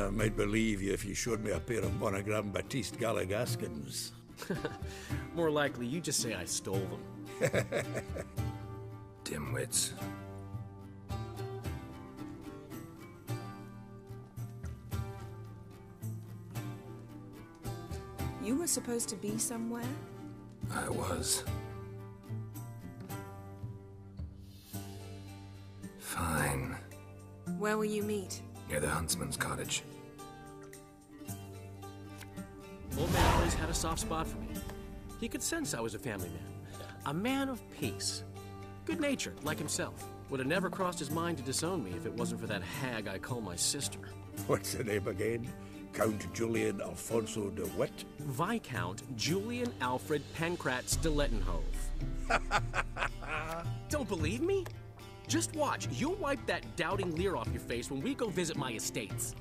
I might believe you if you showed me a pair of monogram Batiste Galligaskins. More likely, you just say I stole them. Dimwits. You were supposed to be somewhere? I was. Fine. Where will you meet? Near the huntsman's cottage. Old man always had a soft spot for me. He could sense I was a family man. A man of peace. Good-natured, like himself. Would have never crossed his mind to disown me if it wasn't for that hag I call my sister. What's the name again? Count Julian Alfonso de Witt? Viscount Julian Alfred Pancratz de Lettenhove. Don't believe me? Just watch. You'll wipe that doubting leer off your face when we go visit my estates.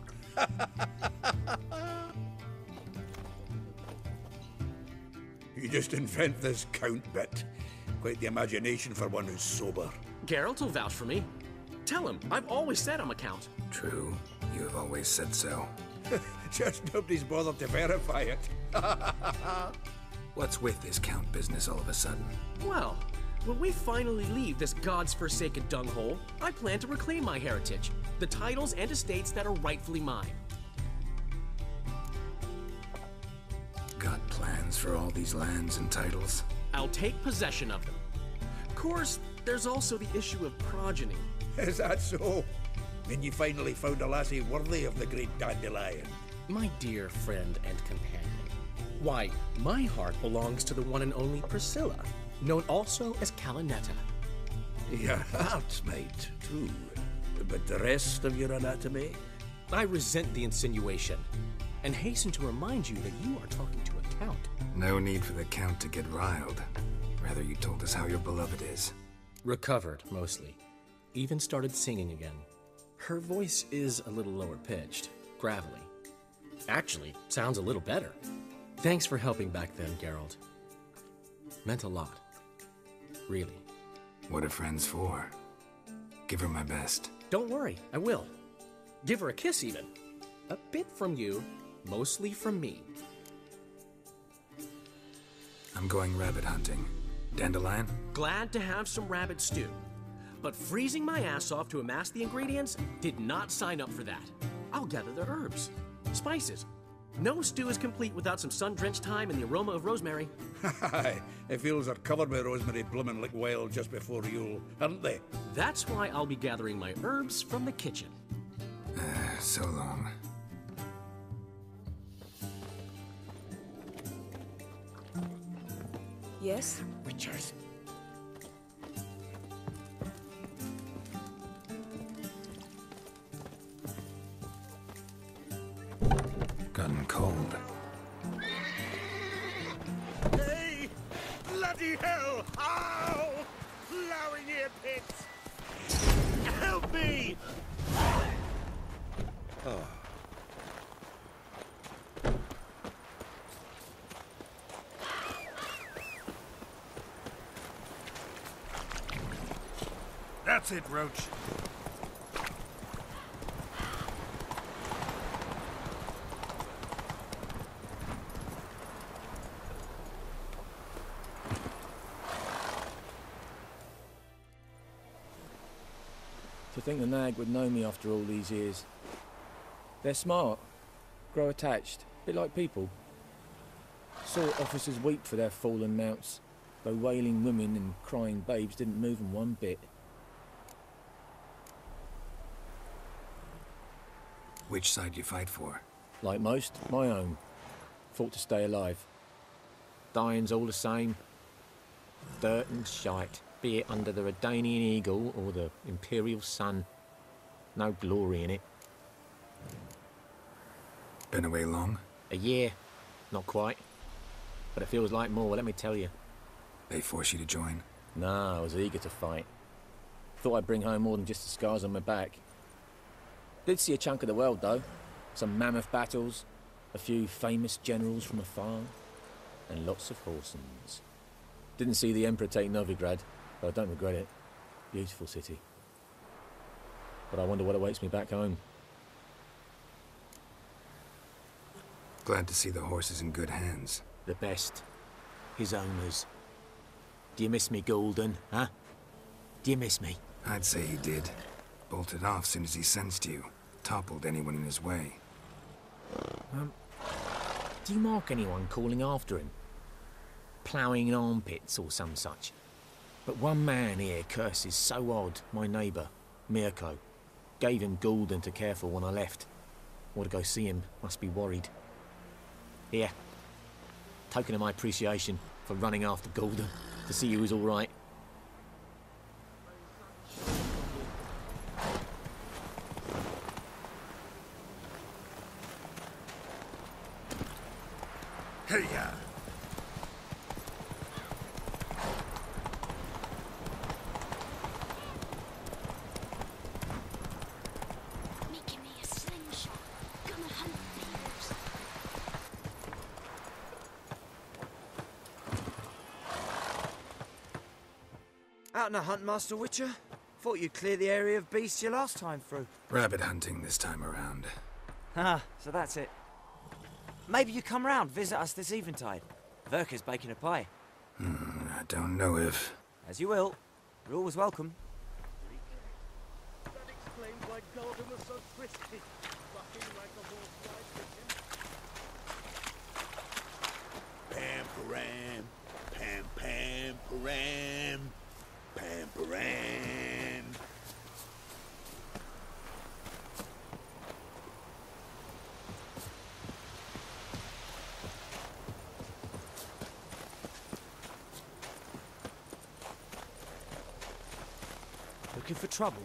You just invent this count bit. Quite the imagination for one who's sober. Geralt will vouch for me. Tell him, I've always said I'm a count. True. You have always said so. Just nobody's bothered to verify it. What's with this count business all of a sudden? Well, when we finally leave this God's forsaken dunghole, I plan to reclaim my heritage, the titles and estates that are rightfully mine. Got plans for all these lands and titles? I'll take possession of them. Of course, there's also the issue of progeny. Is that so? Then you finally found a lassie worthy of the great dandelion. My dear friend and companion. Why, my heart belongs to the one and only Priscilla, known also as Calinetta. Your heart might, too. But the rest of your anatomy? I resent the insinuation, and hasten to remind you that you are talking to a count. No need for the count to get riled. Rather, you told us how your beloved is. Recovered, mostly. Even started singing again. Her voice is a little lower pitched, gravelly. Actually, sounds a little better. Thanks for helping back then, Geralt. Meant a lot. Really. What are friends for? Give her my best. Don't worry, I will. Give her a kiss, even. A bit from you, mostly from me. I'm going rabbit hunting. Dandelion? Glad to have some rabbit stew. But freezing my ass off to amass the ingredients did not sign up for that. I'll gather the herbs, spices. No stew is complete without some sun-drenched thyme and the aroma of rosemary. The fields are covered with rosemary blooming like wild just before Yule, aren't they? That's why I'll be gathering my herbs from the kitchen. So long. Yes? Witchers. Gotten cold. Hey! Bloody hell! Ow! Flowing ear pits! Help me! That's it, Roach. To think the nag would know me after all these years. They're smart, grow attached, a bit like people. Saw officers weep for their fallen mounts, though wailing women and crying babes didn't move them one bit. Which side you fight for? Like most, my own. Fought to stay alive. Dying's all the same. Dirt and shite, be it under the Redanian eagle or the Imperial sun. No glory in it. Been away long? A year. Not quite. But it feels like more, let me tell you. They force you to join? Nah, I was eager to fight. Thought I'd bring home more than just the scars on my back. Did see a chunk of the world, though. Some mammoth battles, a few famous generals from afar, and lots of horsens. Didn't see the Emperor take Novigrad, but I don't regret it. Beautiful city. But I wonder what awaits me back home. Glad to see the horse is in good hands. The best. His owners. Do you miss me, Golden, huh? Do you miss me? I'd say he did. Bolted off soon as he sensed you. Toppled anyone in his way. Do you mark anyone calling after him? Ploughing in armpits or some such? But one man here curses so odd, my neighbour, Mirko. Gave him Golden to care for when I left. Want to go see him, must be worried. Here. Token of my appreciation for running after Golden, to see he was all right. Hey-ya! Making me a slingshot. Gonna hunt thieves. Out on a hunt, Master Witcher? Thought you'd clear the area of beasts your last time through. Rabbit hunting this time around. Ah, so that's it. Maybe you come round, visit us this eventide. Verka's baking a pie. I don't know if... As you will. You're always welcome. That explains why Golden was so frisky. Bucking like a horse-like Pam, param, param, pam, param. Looking for trouble?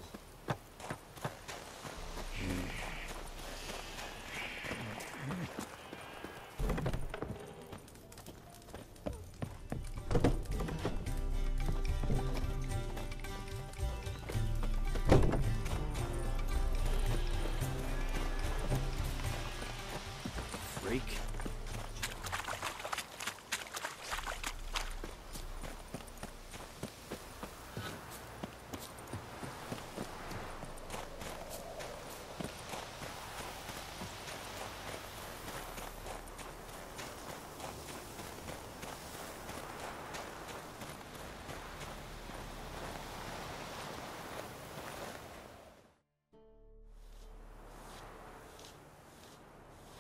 Freak.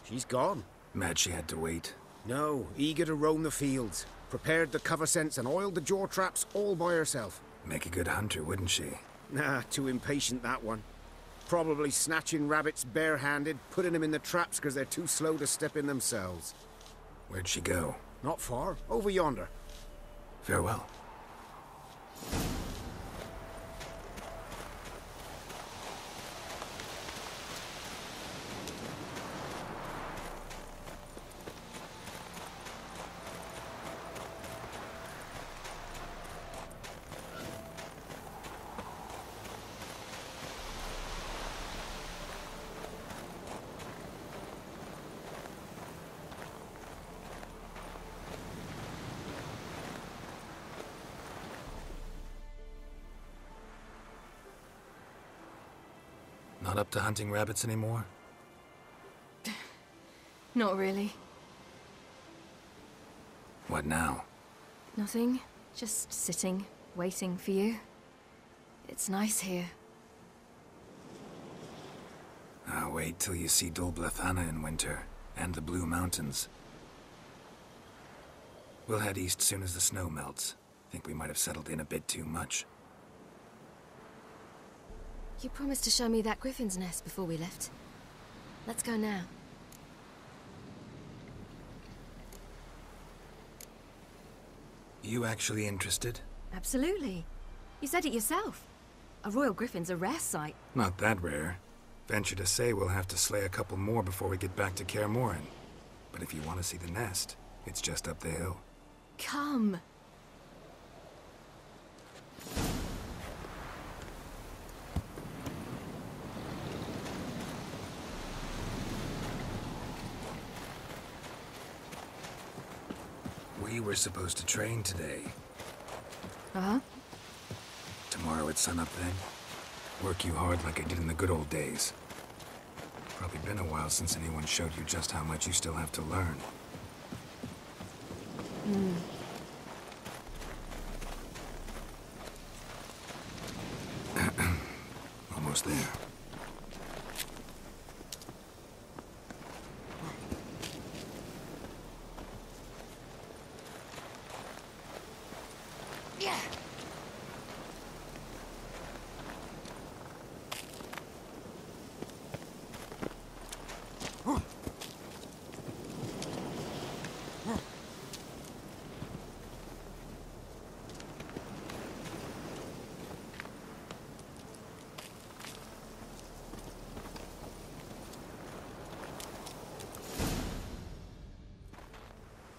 She's gone. Mad she had to wait. No, eager to roam the fields. Prepared the cover scents and oiled the jaw traps all by herself. Make a good hunter, wouldn't she? Nah, too impatient, that one. Probably snatching rabbits barehanded, putting them in the traps because they're too slow to step in themselves. Where'd she go? Not far. Over yonder. Farewell. Not up to hunting rabbits anymore? Not really. What now? Nothing. Just sitting, waiting for you. It's nice here. I'll wait till you see Dol Blethana in winter, and the Blue Mountains. We'll head east soon as the snow melts. Think we might have settled in a bit too much. You promised to show me that griffin's nest before we left. Let's go now. You actually interested? Absolutely. You said it yourself. A royal griffin's a rare sight. Not that rare. Venture to say we'll have to slay a couple more before we get back to Kaer Morhen. But if you want to see the nest, it's just up the hill. Come. We were supposed to train today. Uh-huh. Tomorrow at sunup then? Work you hard like I did in the good old days. Probably been a while since anyone showed you just how much you still have to learn. Almost there. Yeah.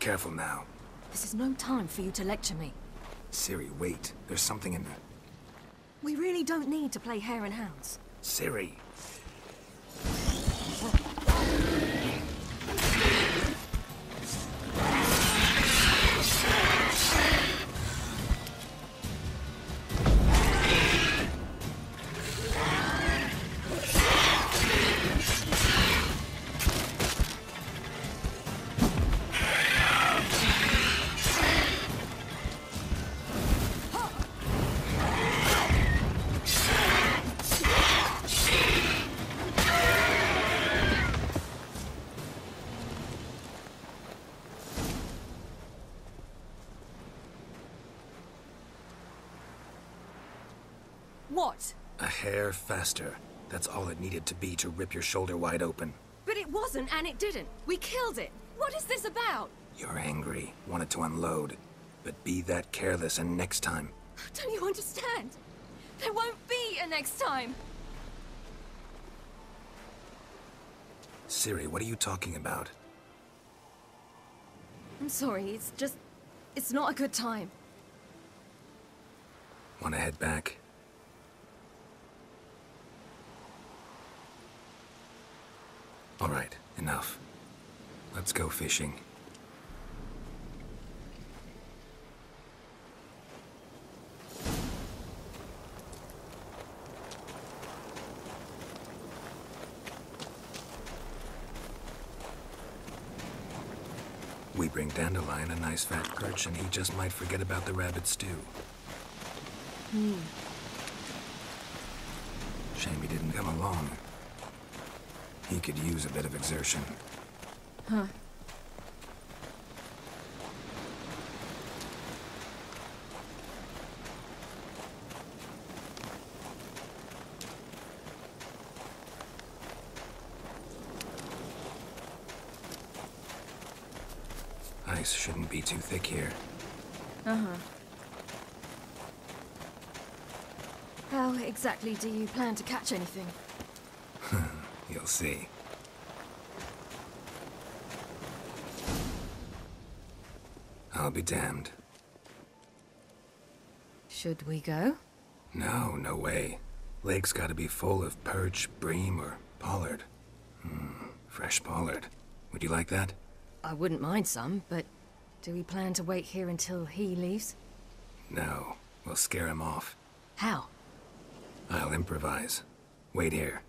Careful now. This is no time for you to lecture me. Ciri, wait. There's something in there. We really don't need to play hare and hounds. Ciri. What? A hair faster. That's all it needed to be to rip your shoulder wide open. But it wasn't, and it didn't. We killed it. What is this about? You're angry, wanted to unload. But be that careless and next time. Don't you understand? There won't be a next time. Ciri, what are you talking about? I'm sorry, it's not a good time. Want to head back? All right, enough. Let's go fishing. We bring Dandelion a nice fat perch, and he just might forget about the rabbit stew. Shame he didn't come along. He could use a bit of exertion. Huh. Ice shouldn't be too thick here. Uh-huh. How exactly do you plan to catch anything? You'll see. I'll be damned. Should we go? No, no way. Lake's gotta be full of perch, bream, or pollard. Fresh pollard. Would you like that? I wouldn't mind some, but do we plan to wait here until he leaves? No. We'll scare him off. How? I'll improvise. Wait here.